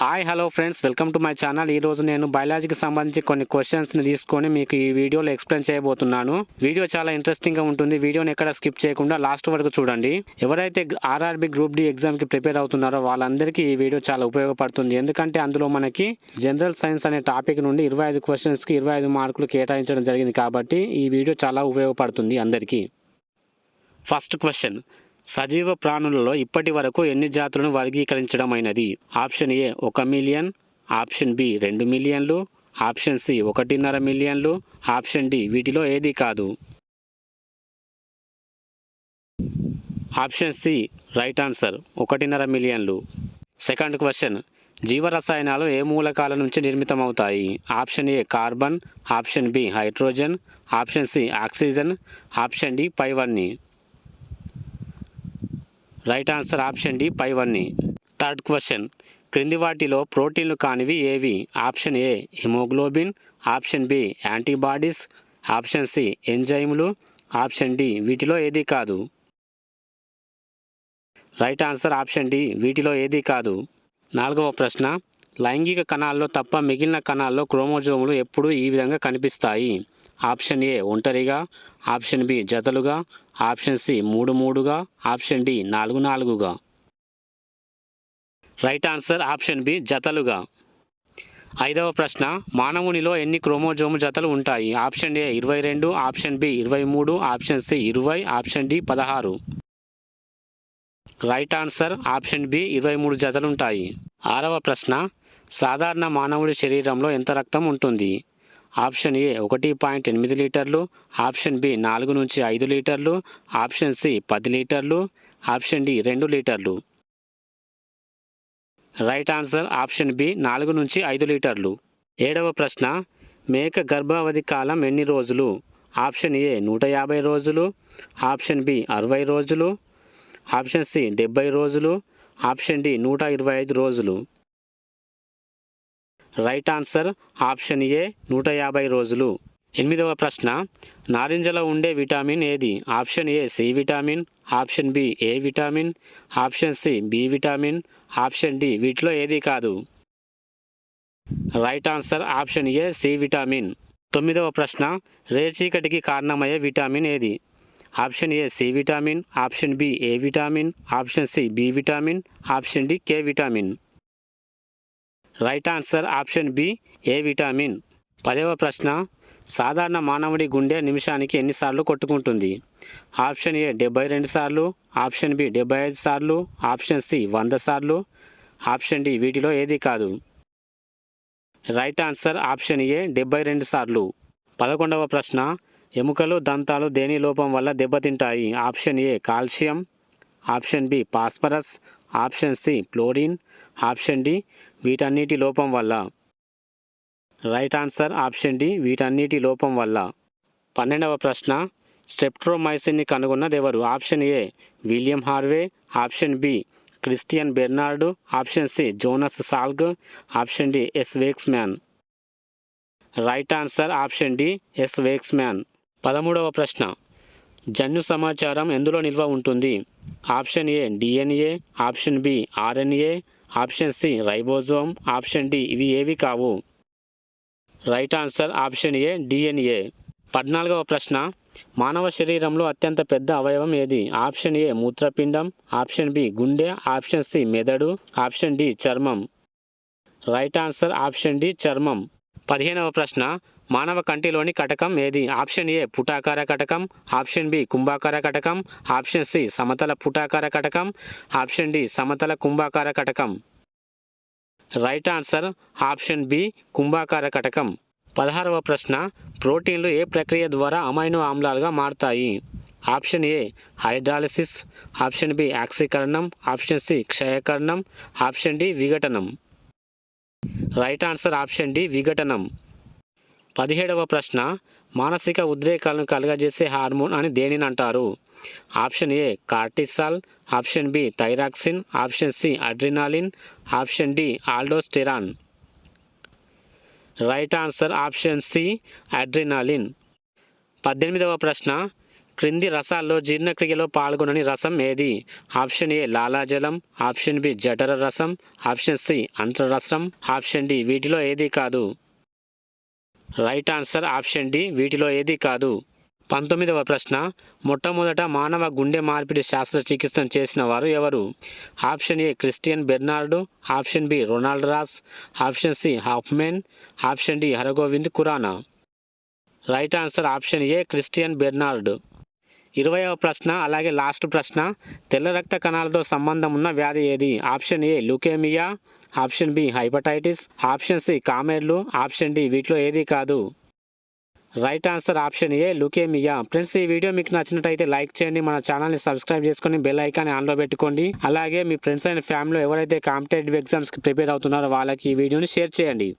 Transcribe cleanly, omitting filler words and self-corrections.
Hi hello friends, welcome to my channel. ఈరోజు నేను బయాలజీకి సంబంధించి కొన్ని క్వశ్చన్స్ని తీసుకొని మీకు ఈ వీడియోలో ఎక్స్ప్లెయిన్ చేయబోతున్నాను. వీడియో చాలా ఇంట్రెస్టింగ్గా ఉంటుంది. వీడియోని ఎక్కడ స్కిప్ చేయకుండా లాస్ట్ వరకు చూడండి. ఎవరైతే ఆర్ఆర్బి గ్రూప్ డి ఎగ్జామ్కి ప్రిపేర్ అవుతున్నారో వాళ్ళందరికీ ఈ వీడియో చాలా ఉపయోగపడుతుంది. ఎందుకంటే అందులో మనకి జనరల్ సైన్స్ అనే టాపిక్ నుండి 25 క్వశ్చన్స్కి 25 మార్కులు కేటాయించడం జరిగింది. కాబట్టి ఈ వీడియో చాలా ఉపయోగపడుతుంది అందరికీ. ఫస్ట్ క్వశ్చన్: సజీవ ప్రాణులలో ఇప్పటి వరకు ఎన్ని జాతులను వర్గీకరించడం అయినది? Option A 1 million, option B 2 మిలియన్లు, ఆప్షన్ సి 1.5 మిలియన్లు, ఆప్షన్ డి వీటిలో ఏది కాదు. ఆప్షన్ సి రైట్ ఆన్సర్, 1.5 మిలియన్లు. సెకండ్ క్వశ్చన్: జీవరసాయనాలు ఏ మూలకాల నుంచి నిర్మితమవుతాయి? Option A carbon, option B hydrogen, option C oxygen, option D పైవన్నీ. రైట్ ఆన్సర్ ఆప్షన్ డి పైవన్నీ. థర్డ్ క్వశ్చన్: క్రింది వాటిలో ప్రోటీన్లు కానివి ఏవి? Option A haemoglobin, option B antibodies, option C ఎంజైములు, ఆప్షన్ డి వీటిలో ఏది కాదు. రైట్ ఆన్సర్ ఆప్షన్ డి వీటిలో ఏది కాదు. నాలుగవ ప్రశ్న: లైంగిక కణాల్లో తప్ప మిగిలిన కణాల్లో క్రోమోజోములు ఎప్పుడు ఈ విధంగా కనిపిస్తాయి? ఆప్షన్ ఏ ఒంటరిగా, ఆప్షన్ బి జతలుగా, option C 3 option D 4 right answer option B జతలుగా. ఐదవ ప్రశ్న: మానవునిలో ఎన్ని క్రోమోజోము జతలు ఉంటాయి? Option A 22, option B 23, option C 20, option D 16. Right answer option B 23 జతలుంటాయి. ఆరవ ప్రశ్న: సాధారణ మానవుడి శరీరంలో ఎంత రక్తం ఉంటుంది? ఆప్షన్ ఏ 1.8 లీటర్లు, ఆప్షన్ బి 4 నుంచి 5 లీటర్లు, ఆప్షన్ సి 10 లీటర్లు, ఆప్షన్ డి 2 లీటర్లు. రైట్ ఆన్సర్ ఆప్షన్ బి 4 నుంచి 5 లీటర్లు. ఏడవ ప్రశ్న: మేక గర్భావధి కాలం ఎన్ని రోజులు? ఆప్షన్ ఏ 150 రోజులు, ఆప్షన్ బి 60 రోజులు, ఆప్షన్ సి 70 రోజులు, ఆప్షన్ డి 125 రోజులు. రైట్ ఆన్సర్ ఆప్షన్ ఏ 150 రోజులు. ఎనిమిదవ ప్రశ్న: నారింజలో ఉండే విటమిన్ ఏది? Option A C vitamin, option B A vitamin, option C B vitamin, option D వీటిలో ఏది కాదు. Right answer option A C vitamin. తొమ్మిదవ ప్రశ్న: రేచీకటికి కారణమయ్యే విటమిన్ ఏది? Option A C vitamin, option B A vitamin, option C B vitamin, option D K vitamin. Right answer option B A vitamin. 10వ ప్రశ్న: సాధారణ మానవుడి గుండె నిమిషానికి ఎన్నిసార్లు కొట్టుకుంటుంది? ఆప్షన్ ఏ 72 సార్లు, ఆప్షన్ బి 75 సార్లు, ఆప్షన్ సి 100 సార్లు, ఆప్షన్ డి వీటిలో ఏది కాదు. రైట్ ఆన్సర్ ఆప్షన్ ఏ 72 సార్లు. 11వ ప్రశ్న: ఎముకలు దంతాలు దేని లోపం వల్ల దెబ్బతింటాయి? Option A calcium, option B phosphorus, option C fluorine, option D వీటన్నిటి లోపం వల్ల. రైట్ ఆన్సర్ ఆప్షన్ డి వీటన్నిటి లోపం వల్ల. 12వ ప్రశ్న: స్ట్రెప్టోమైసిన్ని కనుగొన్నది ఎవరు? Option A William Harvey, option B Christian Bernard, option C Jonas Salk, option D S Waksman. Right answer option D S Waksman. 13వ ప్రశ్న: జన్యు సమాచారం ఎందులో నిల్వ ఉంటుంది? Option A DNA, option B RNA, option C ribosome, option D ఇవి ఏవి కావు. Right answer option A DNA. 14వ ప్రశ్న: మానవ శరీరంలో అత్యంత పెద్ద అవయవం ఏది? ఆప్షన్ ఏ మూత్రపిండం, ఆప్షన్ బి గుండె, ఆప్షన్ సి మెదడు, ఆప్షన్ డి చర్మం. రైట్ ఆన్సర్ ఆప్షన్ డి చర్మం. 15వ ప్రశ్న: మానవ కంటిలోని కటకం ఏది? ఆప్షన్ ఏ పుటాకార కటకం, ఆప్షన్ బి కుంభాకార కటకం, ఆప్షన్ సి సమతల పుటాకార కటకం, ఆప్షన్ డి సమతల కుంభాకార కటకం. రైట్ ఆన్సర్ ఆప్షన్ బి కుంభాకార కటకం. 16వ ప్రశ్న: ప్రోటీన్లు ఏ ప్రక్రియ ద్వారా అమైనో ఆమ్లాలుగా మారుతాయి? Option A hydrolysis, option B ఆక్సీకరణం, ఆప్షన్ సి క్షయకరణం, ఆప్షన్ డి విఘటనం. రైట్ ఆన్సర్ ఆప్షన్ డి విఘటనం. 17వ ప్రశ్న: మానసిక ఉద్రేకాలను కలుగజేసే హార్మోన్ అని దేనిని అంటారు? Option A cortisol, option B thyroxine, option C adrenaline, option D aldosterone. Right answer option C adrenaline. 18వ ప్రశ్న: క్రింది రసాల్లో జీర్ణక్రియలో పాల్గొనని రసం ఏది? ఆప్షన్ ఏ లాలాజలం, ఆప్షన్ బి జఠర రసం, ఆప్షన్ సి అంత్రరసం, ఆప్షన్ డి వీటిలో ఏది కాదు. రైట్ ఆన్సర్ ఆప్షన్ డి వీటిలో ఏది కాదు. 19వ ప్రశ్న, మొట్టమొదట మానవ గుండె మార్పిడి శస్త్రచికిత్సను చేసిన వారు ఎవరు? Option A Christian Bernard, option B Ronald Ross, option C Hoffman, option D Hargobind Khorana. Right answer option A Christian Bernard. 20వ ప్రశ్న అలాగే లాస్ట్ ప్రశ్న, తెల్ల రక్త కణాలతో సంబంధం ఉన్న వ్యాధి ఏది? Option A leukaemia, option B hepatitis, option C కామెర్లు, ఆప్షన్ డి వీటిలో ఏది కాదు. Right answer option A leukaemia. Friends, ఈ వీడియో మీకు నచ్చినట్టయితే లైక్ చేయండి, మన ఛానల్ని సబ్స్క్రైబ్ చేసుకొని బెల్ ఐకాన్ ఆన్లో పెట్టుకోండి. అలాగే మీ ఫ్రెండ్స్ అండ్ ఫ్యామిలీలో ఎవరైతే కాంపిటేటివ్ ఎగ్జామ్స్కి ప్రిపేర్ అవుతున్నారో వాళ్ళకి ఈ వీడియోని షేర్ చేయండి.